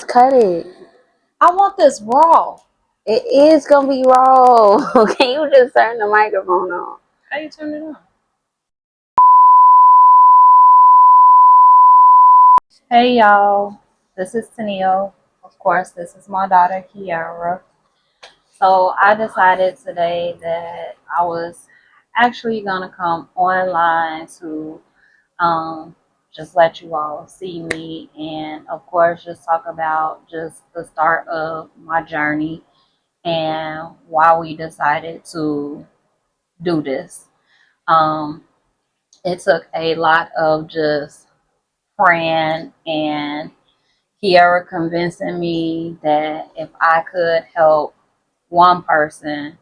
Cut it. I want this raw. It is gonna be raw. Can you just turn the microphone on? How you turn it on? Hey y'all, this is Tennille. Of course, this is my daughter Kiara. So I decided today that I was actually gonna come online to just let you all see me and of course just talk about just the start of my journey and why we decided to do this. Um, it took a lot of just praying and Kiara convincing me that if I could help one person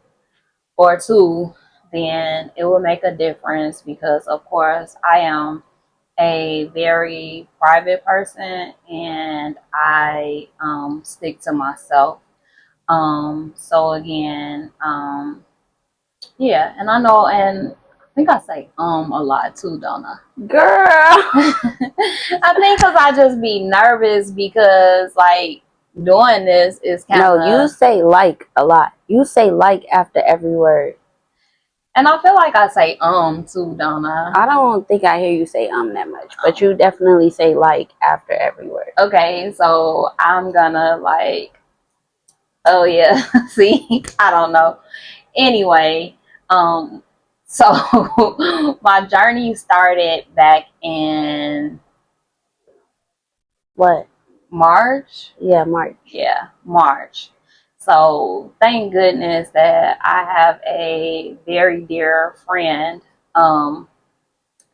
or two, then it would make a difference because, of course, I am a very private person and I stick to myself. So again, yeah, and I know, and I think I say a lot too, don't I? Girl. I think because I just be nervous because like doing this is kind of. No, you say like a lot. You say like after every word. And I feel like I say too, don't I? I don't think I hear you say that much, but you definitely say like after every word. Okay, so I'm gonna like, oh yeah, see, I don't know. Anyway, so my journey started back in What? March. Yeah, March. Yeah, March. So thank goodness that I have a very dear friend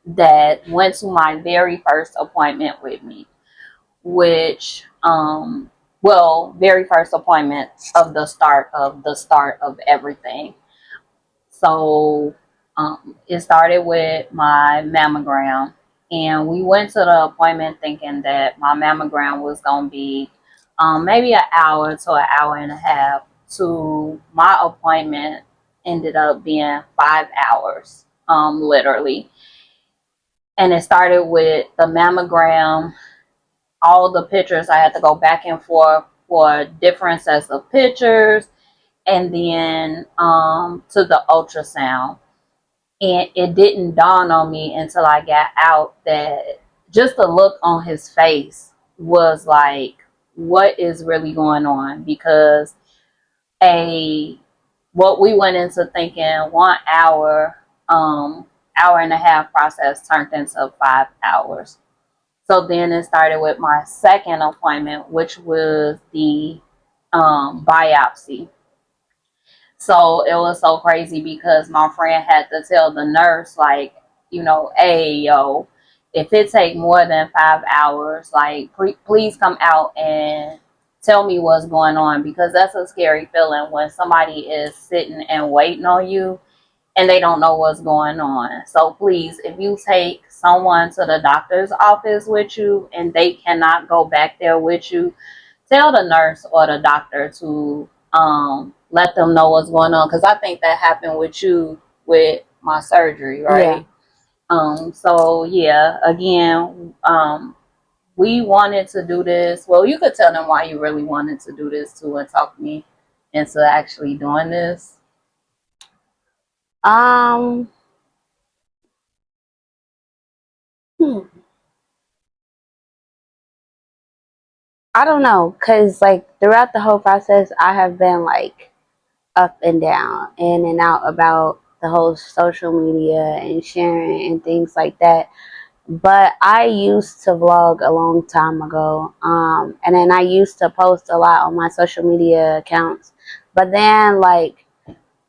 that went to my very first appointment with me, which very first appointment of the start of everything. So it started with my mammogram, and we went to the appointment thinking that my mammogram was gonna be maybe an hour to an hour and a half. To my appointment ended up being 5 hours, literally. And it started with the mammogram, all the pictures. I had to go back and forth for different sets of pictures, and then to the ultrasound. And it didn't dawn on me until I got out that just the look on his face was like, what is really going on? Because a what we went into thinking 1 hour, hour and a half process turned into 5 hours. So then it started with my second appointment, which was the biopsy. So it was so crazy because my friend had to tell the nurse, like, hey, yo, if it take more than 5 hours, like, please come out and tell me what's going on, because that's a scary feeling when somebody is sitting and waiting on you and they don't know what's going on. So please, if you take someone to the doctor's office with you and they cannot go back there with you, tell the nurse or the doctor to let them know what's going on, because I think that happened with you with my surgery, right? So yeah, again, we wanted to do this. Well, you could tell them why you really wanted to do this too and talk me into actually doing this. Um. Hmm. I don't know, cause like throughout the whole process, I have been like up and down, in and out about the whole social media and sharing and things like that. But I used to vlog a long time ago, and then I used to post a lot on my social media accounts. But then, like,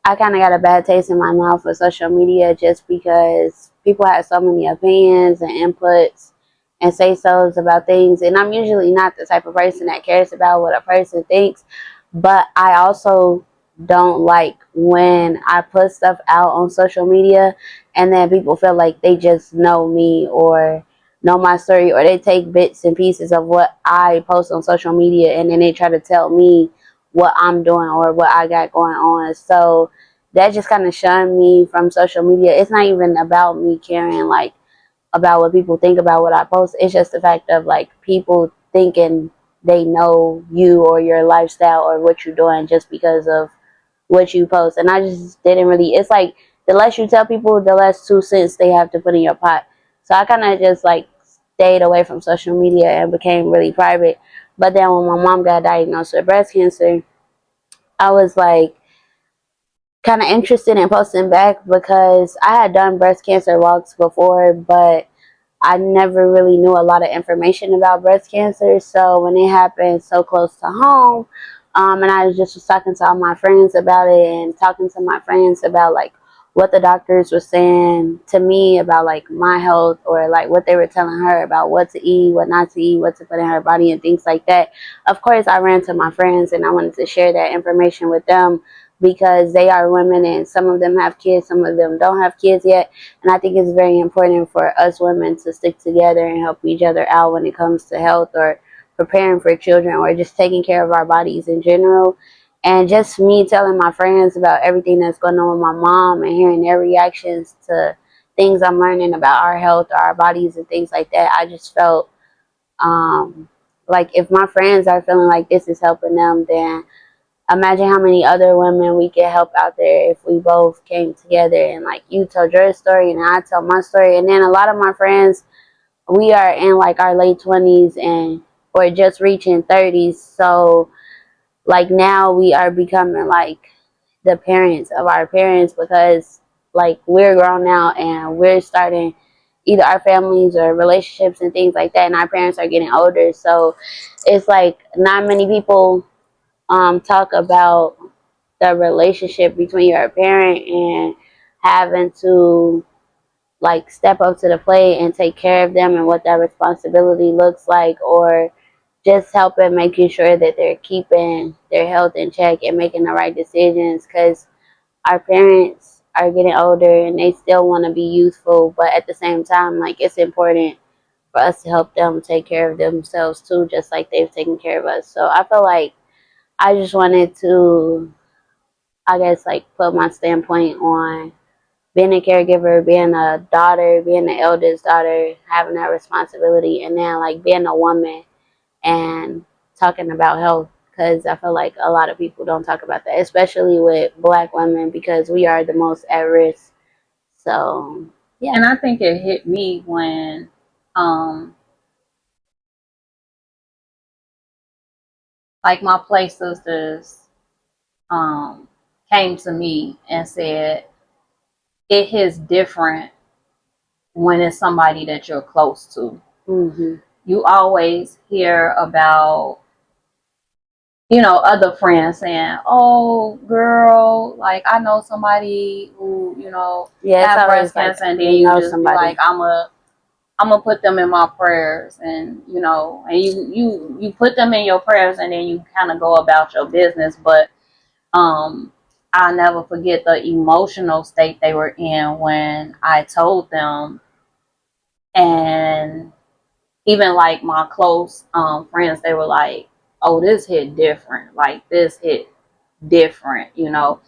I kind of got a bad taste in my mouth for social media just because people have so many opinions and inputs and say so's about things. And I'm usually not the type of person that cares about what a person thinks. But I also don't like when I put stuff out on social media and then people feel like they just know me or know my story, or they take bits and pieces of what I post on social media and then they try to tell me what I'm doing or what I got going on. So that just kind of shunned me from social media. It's not even about me caring like about what people think about what I post. It's just the fact of like people thinking they know you or your lifestyle or what you're doing just because of what you post. And I just didn't really, it's like the less you tell people, the less 2 cents they have to put in your pot. So I kind of just like stayed away from social media and became really private. But then when my mom got diagnosed with breast cancer, I was like kind of interested in posting back because I had done breast cancer walks before, but I never really knew a lot of information about breast cancer. So when it happened so close to home, and I was talking to all my friends about it and talking to my friends about like what the doctors were saying to me about like my health or like what they were telling her about what to eat, what not to eat, what to put in her body and things like that. Of course, I ran to my friends and I wanted to share that information with them because they are women and some of them have kids, some of them don't have kids yet. And I think it's very important for us women to stick together and help each other out when it comes to health or preparing for children or just taking care of our bodies in general. And just me telling my friends about everything that's going on with my mom and hearing their reactions to things I'm learning about our health or our bodies and things like that, I just felt um, like if my friends are feeling like this is helping them, then imagine how many other women we could help out there if we both came together and like you tell your story and I tell my story. And then a lot of my friends, we are in like our late 20s and or just reaching 30s. So like now we are becoming like the parents of our parents because like we're grown now and we're starting either our families or relationships and things like that, and our parents are getting older. So it's like not many people talk about the relationship between your parent and having to like step up to the plate and take care of them and what that responsibility looks like, or just helping making sure that they're keeping their health in check and making the right decisions because our parents are getting older and they still want to be youthful, but at the same time like it's important for us to help them take care of themselves too, just like they've taken care of us. So I feel like I just wanted to, I guess, like put my standpoint on being a caregiver, being a daughter, being the eldest daughter, having that responsibility, and then like being a woman and talking about health because I feel like a lot of people don't talk about that, especially with Black women because we are the most at risk. So yeah. And I think it hit me when um like my play sisters um came to me and said it hits different when it's somebody that you're close to. Hmm. You always hear about, you know, other friends saying, "Oh, girl, like I know somebody who, you know, Yeah, it's have always breast like cancer," and then you you know just be somebody. like, I'm gonna put them in my prayers," and you know, and you put them in your prayers, and then you kind of go about your business. But um, I'll never forget the emotional state they were in when I told them, and even like my close friends, they were like, "Oh, this hit different. Like this hit different," you know.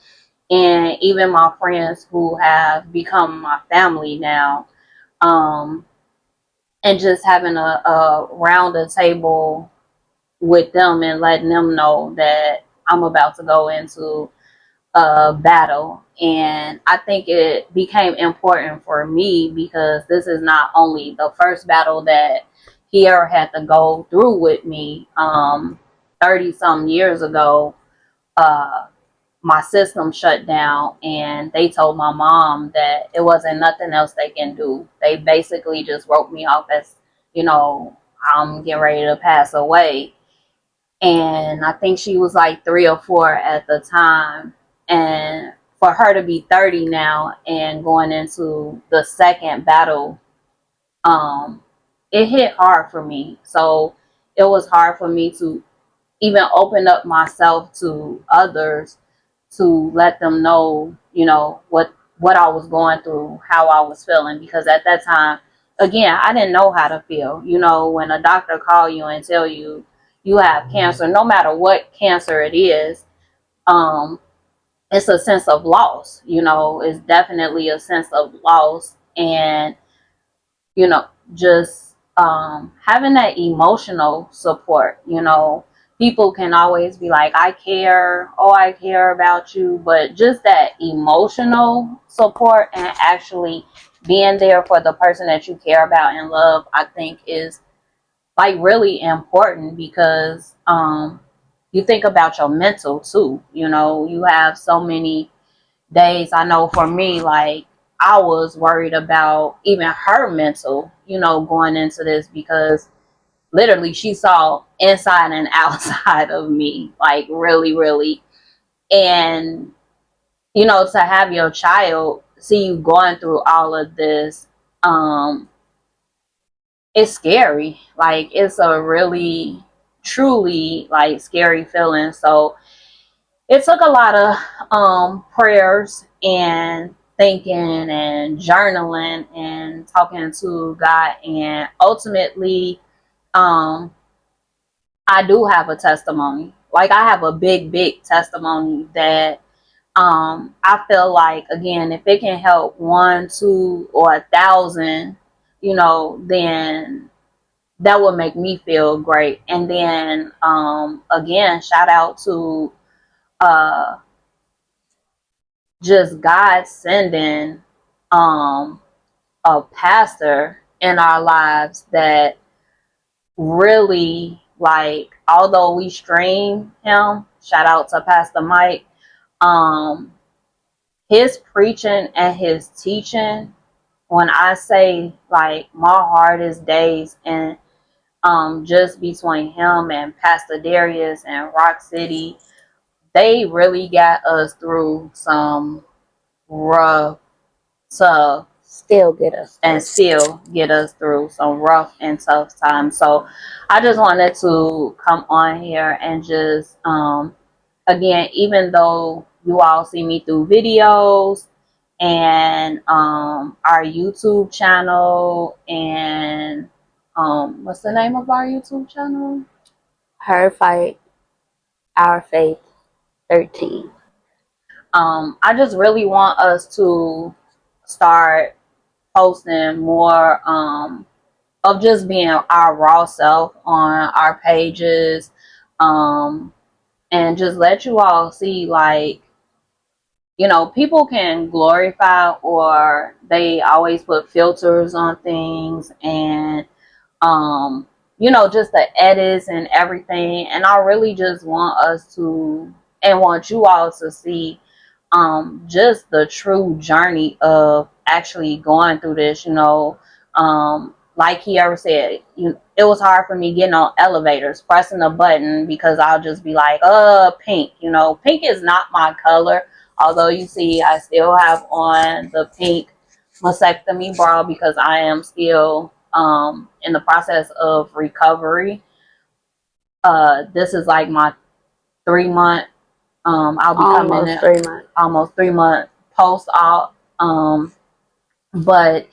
And even my friends who have become my family now, um, and just having a round the table with them and letting them know that I'm about to go into a battle. And I think it became important for me because this is not only the first battle that he ever had to go through with me. 30 some years ago, uh, my system shut down and they told my mom that it wasn't nothing else they can do. They basically just wrote me off as, you know, I'm getting ready to pass away. And I think she was like 3 or 4 at the time. And for her to be 30 now and going into the second battle, um, it hit hard for me. So it was hard for me to even open up myself to others to let them know, you know, what I was going through, how I was feeling, because at that time, again, I didn't know how to feel. You know, when a doctor call you and tell you you have cancer, no matter what cancer it is, um, it's a sense of loss. You know, it's definitely a sense of loss, and you know, just having that emotional support. You know, people can always be like, I care, oh, I care about you, but just that emotional support and actually being there for the person that you care about and love, I think is like really important because you think about your mental too. You know, you have so many days. I know for me, like I was worried about even her mental, you know, going into this because literally she saw inside and outside of me, like really, really. And, you know, to have your child see you going through all of this, um, it's scary. Like it's a really, truly like scary feeling. So it took a lot of prayers and thinking and journaling and talking to God, and ultimately um I do have a testimony. Like I have a big testimony that I feel like, again, if it can help one, two, or 1,000, you know, then that would make me feel great. And then again, shout out to uh just God sending um a pastor in our lives that really, like, although we stream him, shout out to Pastor Mike, um his preaching and his teaching, when I say like my hardest days, and just between him and Pastor Darius and Rock City, they really got us through some rough, tough, Still get us and through. still get us through some rough and tough times. So I just wanted to come on here and just again, even though you all see me through videos and our YouTube channel, and what's the name of our YouTube channel? Her fight, our faith, 13. I just really want us to start posting more of just being our raw self on our pages, um, and just let you all see, like, you know, people can glorify, or they always put filters on things, and um, you know, just the edits and everything. And I really just want us to, and want you all to see just the true journey of actually going through this. You know, like he ever said, it was hard for me getting on elevators, pressing a button, because I'll just be like, pink. You know, pink is not my color. Although you see, I still have on the pink mastectomy bra because I am still in the process of recovery. This is like my 3 month. I'll be coming Almost in 3 months. almost 3 month post op. But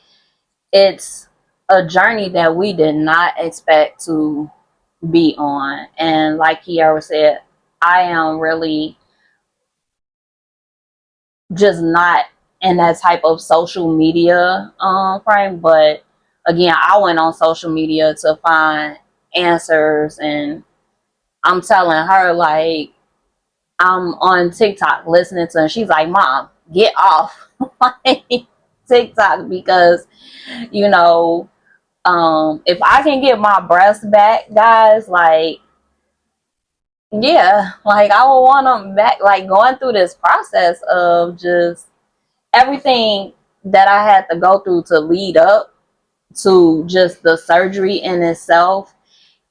it's a journey that we did not expect to be on. And like Kiara said, I am really just not in that type of social media frame. But again, I went on social media to find answers, and I'm telling her, like, I'm on TikTok listening to her. She's like, Mom, get off like TikTok, because you know, if I can get my breasts back, guys, like, yeah, like I would want them back. Like going through this process of just everything that I had to go through to lead up to just the surgery in itself.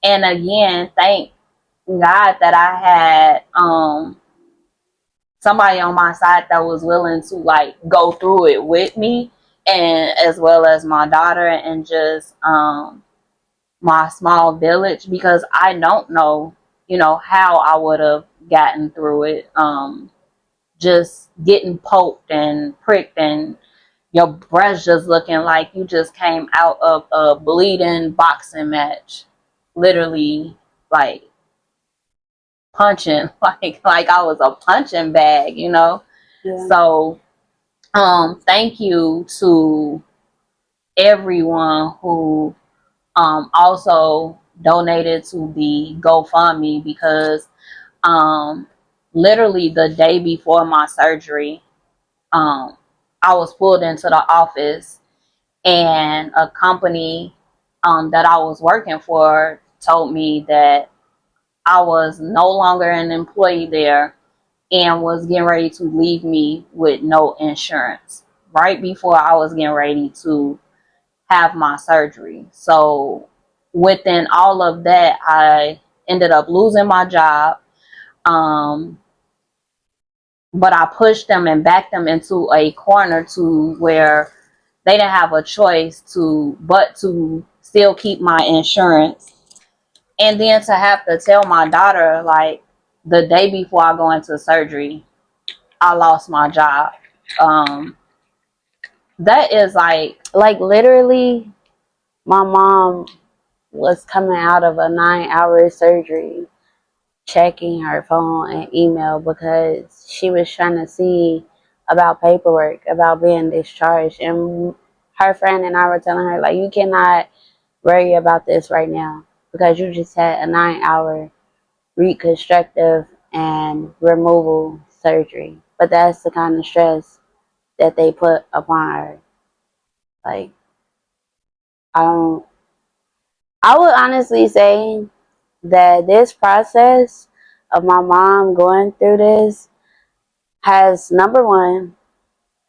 And again, thank God that I had somebody on my side that was willing to like go through it with me, and as well as my daughter, and just my small village, because I don't know, you know, how I would have gotten through it. Just getting poked and pricked, and your breast just looking like you just came out of a bleeding boxing match, literally, like punching, like I was a punching bag, you know. Yeah. So thank you to everyone who also donated to the GoFundMe, because um, literally the day before my surgery, um, I was pulled into the office, and a company that I was working for told me that I was no longer an employee there and was getting ready to leave me with no insurance right before I was getting ready to have my surgery. So within all of that, I ended up losing my job. Um, but I pushed them and backed them into a corner to where they didn't have a choice to still keep my insurance. And then to have to tell my daughter, like, the day before I go into surgery, I lost my job. Um, that is Like literally, my mom was coming out of a 9-hour surgery, checking her phone and email because she was trying to see about paperwork, about being discharged. And her friend and I were telling her, like, you cannot worry about this right now because you just had a 9-hour reconstructive and removal surgery. But that's the kind of stress that they put upon her. Like, I don't, I would honestly say that this process of my mom going through this has, number one,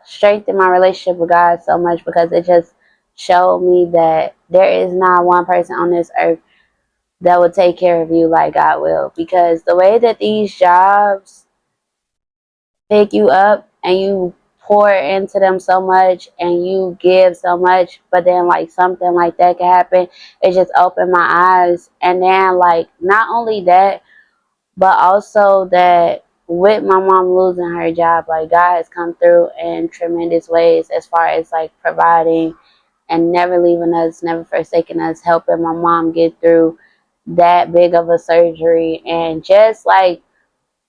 strengthened my relationship with God so much because it just showed me that there is not one person on this earth that will take care of you like God will. Because the way that these jobs pick you up and you pour into them so much and you give so much, but then like something like that can happen, it just opened my eyes. And then like not only that, but also that with my mom losing her job, like God has come through in tremendous ways as far as like providing and never leaving us, never forsaking us, helping my mom get through that big of a surgery. And just like,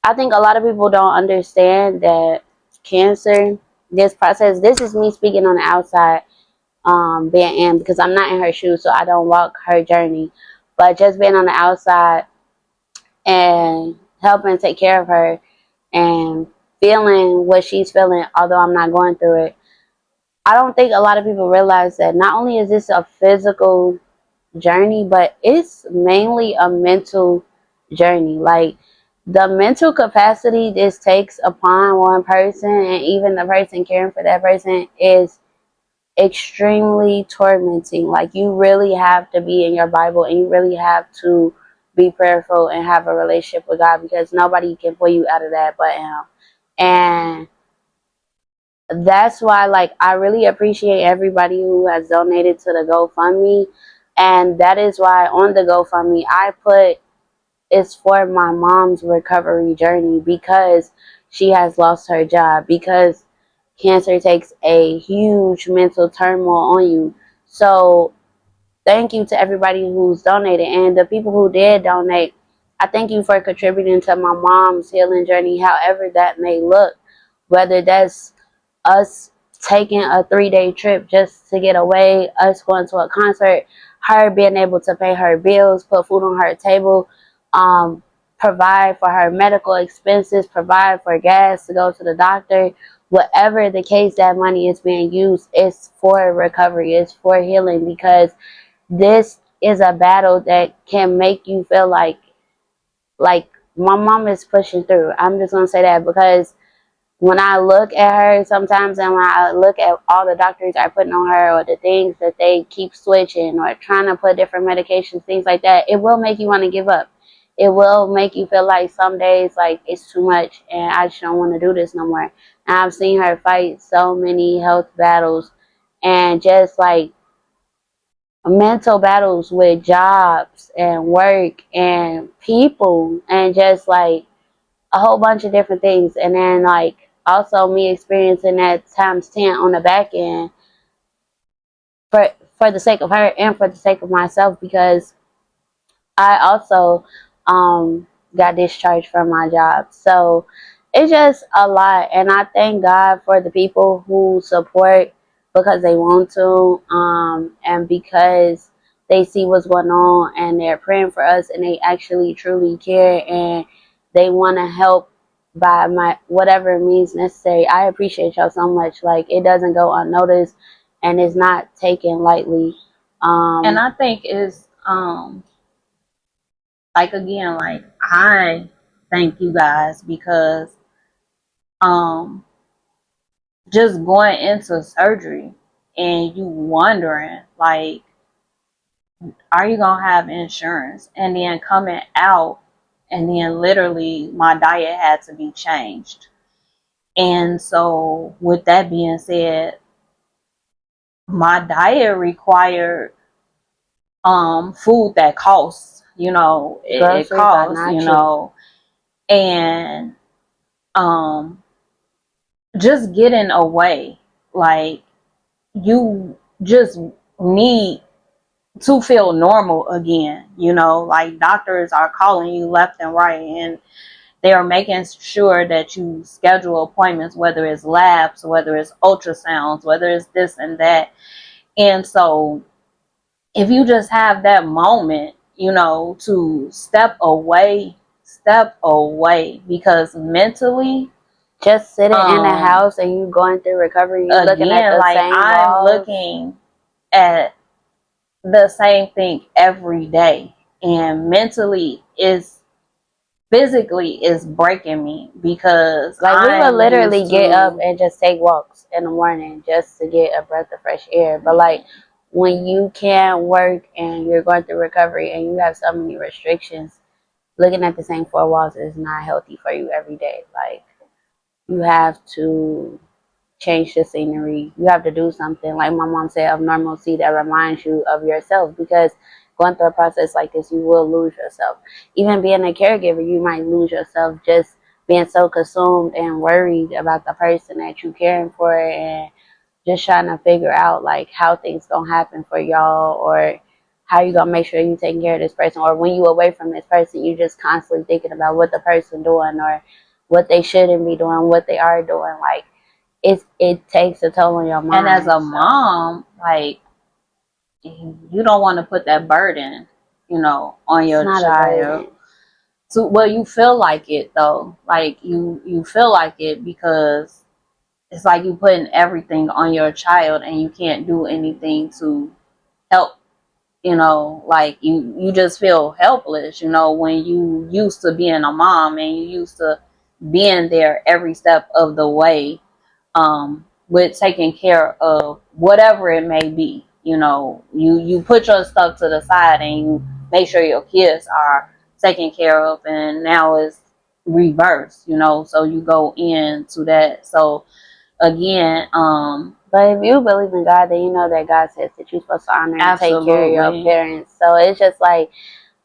I think a lot of people don't understand that cancer, this process, this is me speaking on the outside, being in, because I'm not in her shoes, so I don't walk her journey. But just being on the outside and helping take care of her and feeling what she's feeling, although I'm not going through it, I don't think a lot of people realize that not only is this a physical journey, but it's mainly a mental journey. Like the mental capacity this takes upon one person and even the person caring for that person is extremely tormenting. Like you really have to be in your Bible and you really have to be prayerful and have a relationship with God because nobody can pull you out of that but Him. And that's why like I really appreciate everybody who has donated to the GoFundMe. And that is why on the GoFundMe I put it's for my mom's recovery journey because she has lost her job, because cancer takes a huge mental turmoil on you. So thank you to everybody who's donated and the people who did donate. I thank you for contributing to my mom's healing journey, however that may look, whether that's us taking a 3-day trip just to get away, us going to a concert, her being able to pay her bills, put food on her table, um, provide for her medical expenses, provide for gas to go to the doctor. Whatever the case, that money is being used, it's for recovery, it's for healing, because this is a battle that can make you feel like my mom is pushing through. I'm just gonna say that because when I look at her sometimes and when I look at all the doctors are putting on her or the things that they keep switching or trying to put different medications, things like that, it will make you want to give up. It will make you feel like some days like it's too much and I just don't want to do this no more. And I've seen her fight so many health battles and just like mental battles with jobs and work and people and just like a whole bunch of different things. And then like also me experiencing that times 10 on the back end for the sake of her and for the sake of myself, because I also got discharged from my job. So it's just a lot, and I thank God for the people who support because they want to, and because they see what's going on and they're praying for us and they actually truly care and they want to help by my whatever means necessary. I appreciate y'all so much. Like, it doesn't go unnoticed and it's not taken lightly. And I think it's like, again, like, I thank you guys because just going into surgery and you wondering, like, are you gonna have insurance? And then coming out, and then literally my diet had to be changed. And so with that being said, my diet required food that costs, it Groceries are costs, not cheap. and just getting away, like, you just need to feel normal again, like doctors are calling you left and right, and they are making sure that you schedule appointments, whether it's labs, whether it's ultrasounds, whether it's this and that. And so if you just have that moment, to step away, because mentally, Just sitting in the house and you going through recovery, you looking at again, the like, same I'm walls. looking at the same thing every day, and mentally is physically is breaking me, because Like, we would I'm literally used get up to, and just take walks in the morning just to get a breath of fresh air. But like, when you can't work and you're going through recovery and you have so many restrictions, looking at the same four walls is not healthy for you every day. Like, you have to change the scenery. You have to do something, like my mom said, of normalcy that reminds you of yourself, because going through a process like this, you will lose yourself. Even being a caregiver, you might lose yourself, just being so consumed and worried about the person that you're caring for, and just trying to figure out like how things gonna happen for y'all, or how you gonna make sure you taking care of this person, or when you away from this person, you just constantly thinking about what the person doing, or what they shouldn't be doing, what they are doing. Like, it takes a toll on your mind. and as a mom, like, you don't want to put that burden, on It's your not a child. burden. So, well, you feel like it though, like, you feel like it, because it's like you putting everything on your child and you can't do anything to help, like, you just feel helpless, when you used to being a mom and you used to being there every step of the way, with taking care of whatever it may be. You put your stuff to the side and you make sure your kids are taken care of, and now it's reverse, so you go into that. So again, But if you believe in God, then you know that God says that you're supposed to honor and take care of your absolutely. parents. So it's just like,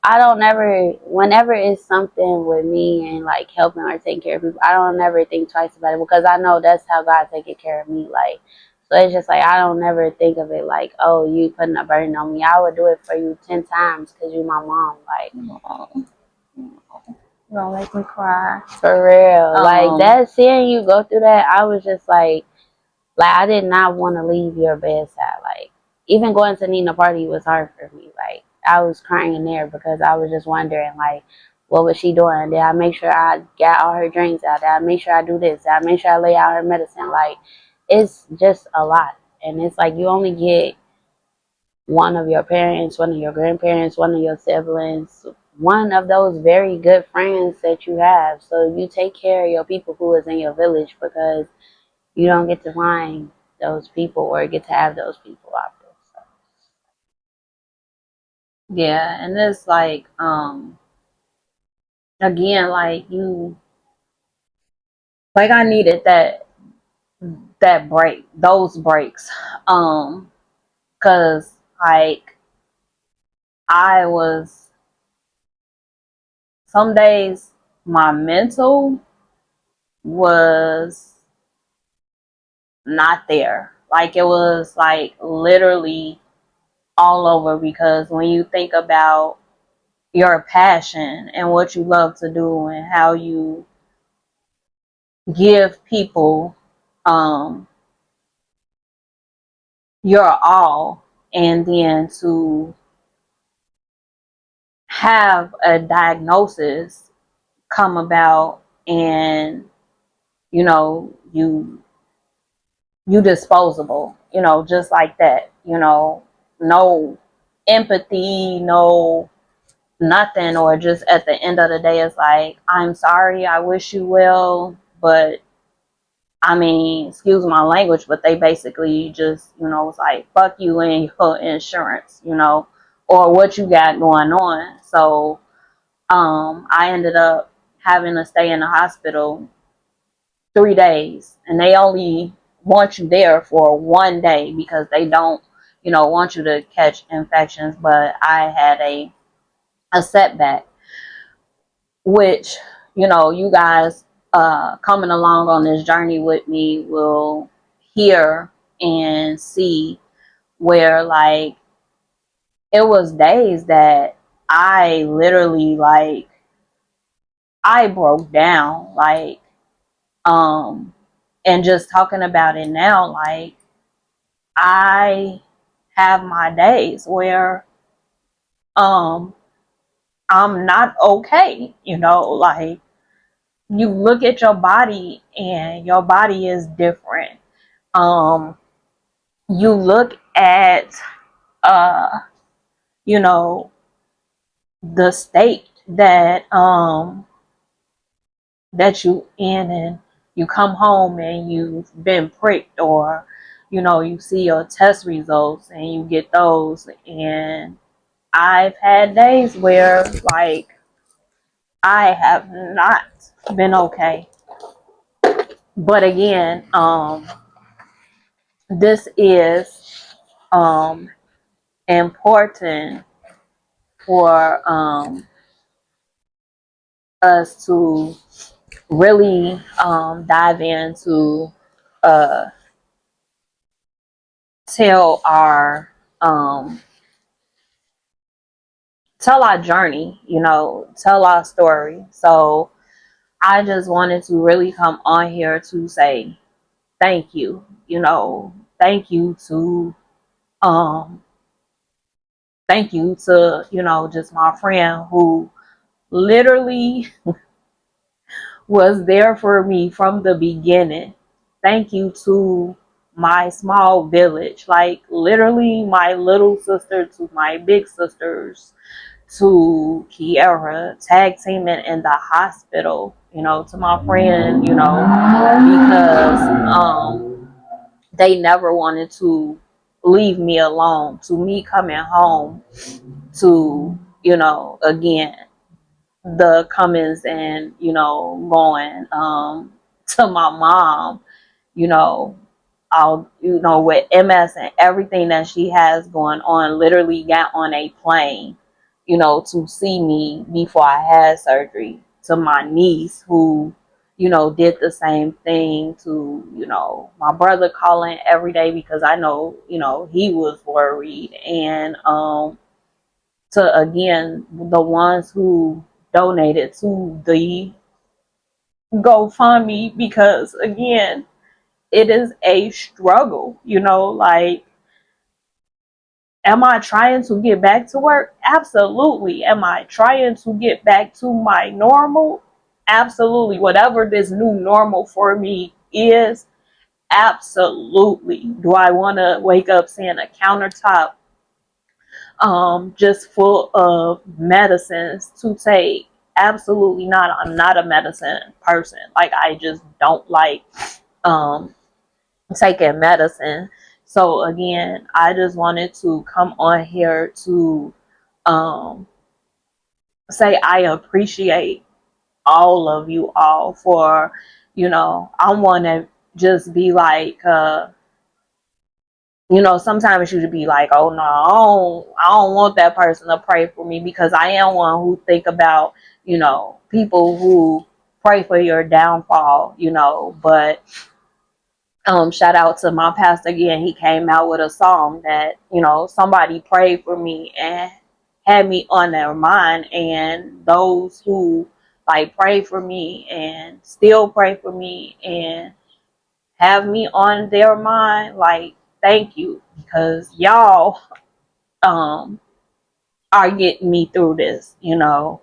I don't never, whenever it's something with me and like helping or taking care of people, I don't never think twice about it, because I know that's how God taking care of me. Like, so it's just like, I don't never think of it like, oh, you putting a burden on me. I would do it for you 10 times because you my mom. Like, You don't make me cry. for real. Like, that, seeing you go through that, I was just like I did not want to leave your bedside. Like, even going to Nina party was hard for me. Like, I was crying there because I was just wondering, like, what was she doing? Did I make sure I got all her drinks out? Did I make sure I do this? Did I make sure I lay out her medicine? Like, it's just a lot. And it's like, you only get one of your parents, one of your grandparents, one of your siblings, one of those very good friends that you have. So you take care of your people who is in your village, because you don't get to find those people or get to have those people often. So. Yeah, and it's like, again, like, I needed that break, those breaks, because, like, I was, some days my mental was not there. Like, it was like literally all over, because when you think about your passion and what you love to do and how you give people, um your all, and then to have a diagnosis come about, and you disposable, just like that, no empathy, no nothing, or just at the end of the day, it's like, I'm sorry, I wish you well, but I mean, excuse my language, but they basically just, it's like, fuck you and your insurance, or what you got going on. So, I ended up having to stay in the hospital 3 days, and they only want you there for one day because they don't, want you to catch infections. But I had a setback, which, you guys coming along on this journey with me will hear and see, where like it was days that I literally, like, I broke down, like, um and just talking about it now, like, I have my days where um I'm not okay, like, you look at your body and your body is different. um you look at uh you know the state that you in, and you come home and you've been pricked, or you see your test results and you get those. And I've had days where, like, I have not been okay. But again, this is important for us to really dive into, uh, tell our um, tell our journey, tell our story. So I just wanted to really come on here to say thank you, thank you to um thank you to, just my friend who literally was there for me from the beginning. Thank you to my small village, like literally my little sister to my big sisters, to Kiara tag teaming in the hospital, to my friend, because they never wanted to leave me alone, to me coming home, to, again, the comings and, going, to my mom, you know, I'll, with MS and everything that she has going on, literally got on a plane, to see me before I had surgery. To my niece who, did the same thing. To, my brother calling every day because I know, he was worried. And to, again, the ones who donated to the GoFundMe, because again, it is a struggle, like, am I trying to get back to work? Absolutely. Am I trying to get back to my normal? Absolutely. Whatever this new normal for me is, absolutely. Do I want to wake up seeing a countertop just full of medicines to take? Absolutely not. I'm not a medicine person. Like, I just don't like um taking medicine. So again, I just wanted to come on here to um, say I appreciate all of you all for, I want to just be like, sometimes you should be like, oh no, I don't want that person to pray for me, because I am one who think about, people who pray for your downfall, but shout out to my pastor again. He came out with a song that, somebody prayed for me and had me on their mind. And those who, like, pray for me and still pray for me and have me on their mind, like, thank you, because y'all are getting me through this, you know.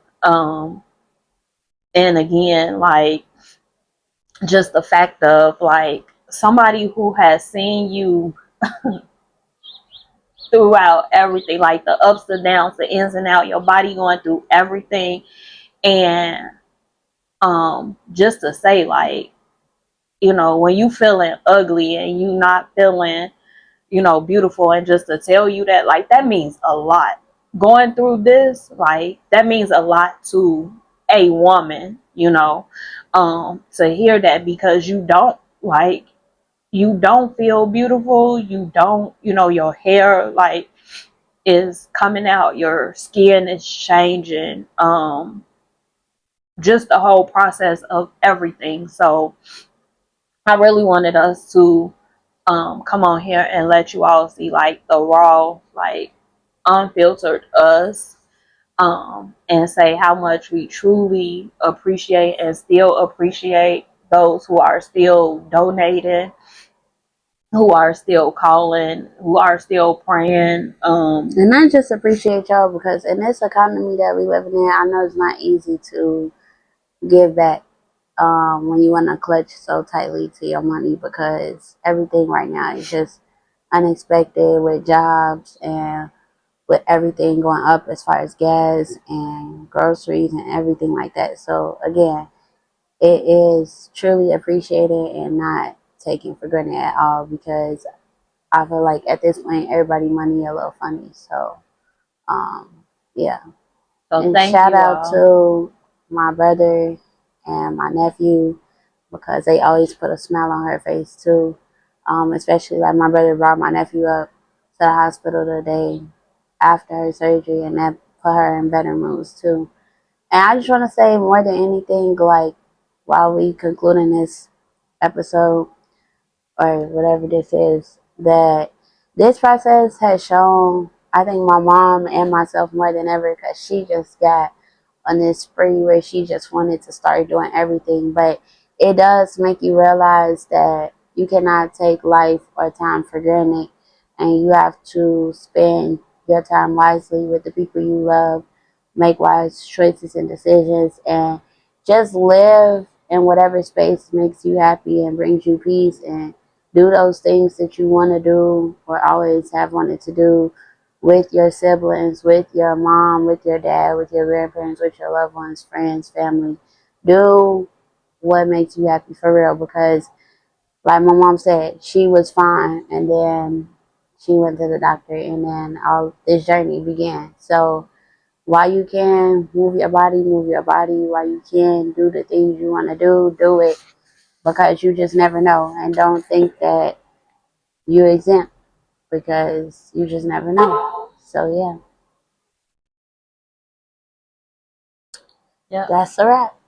And again, like, just the fact of like somebody who has seen you throughout everything, like the ups and downs, the ins and outs, your body going through everything, and just to say, like, you know, when you feeling ugly and you not feeling, you know, beautiful, and just to tell you that, like, that means a lot. Going through this, like, that means a lot to a woman, you know, to hear that, because you don't, like, you don't feel beautiful, you don't, you know, your hair, like, is coming out, your skin is changing, just the whole process of everything. So I really wanted us to come on here and let you all see, like, the raw, like, unfiltered us, and say how much we truly appreciate and still appreciate those who are still donating, who are still calling, who are still praying. And I just appreciate y'all, because in this economy that we living in, I know it's not easy to give back when you want to clutch so tightly to your money, because everything right now is just unexpected, with jobs and with everything going up as far as gas and groceries and everything like that. So again, it is truly appreciated and not taken for granted at all, because I feel like at this point everybody money a little funny. So yeah. So And thank shout you out all. to my brother and my nephew, because they always put a smile on her face too. Especially like my brother brought my nephew up to the hospital the day after her surgery, and that put her in better moods too. And I just want to say, more than anything, like, while we concluding this episode or whatever this is, that this process has shown, I think, my mom and myself more than ever, because she just got on this spree where she just wanted to start doing everything. But it does make you realize that you cannot take life or time for granted, and you have to spend your time wisely with the people you love, make wise choices and decisions, and just live in whatever space makes you happy and brings you peace, and do those things that you want to do or always have wanted to do with your siblings, with your mom, with your dad, with your grandparents, with your loved ones, friends, family. Do what makes you happy for real, because like my mom said, she was fine, and then she went to the doctor, and then all this journey began. So while you can move your body, move your body. While you can do the things you want to do it, because you just never know. And don't think that you're exempt, because you just never know. So yeah, Yeah. that's a wrap.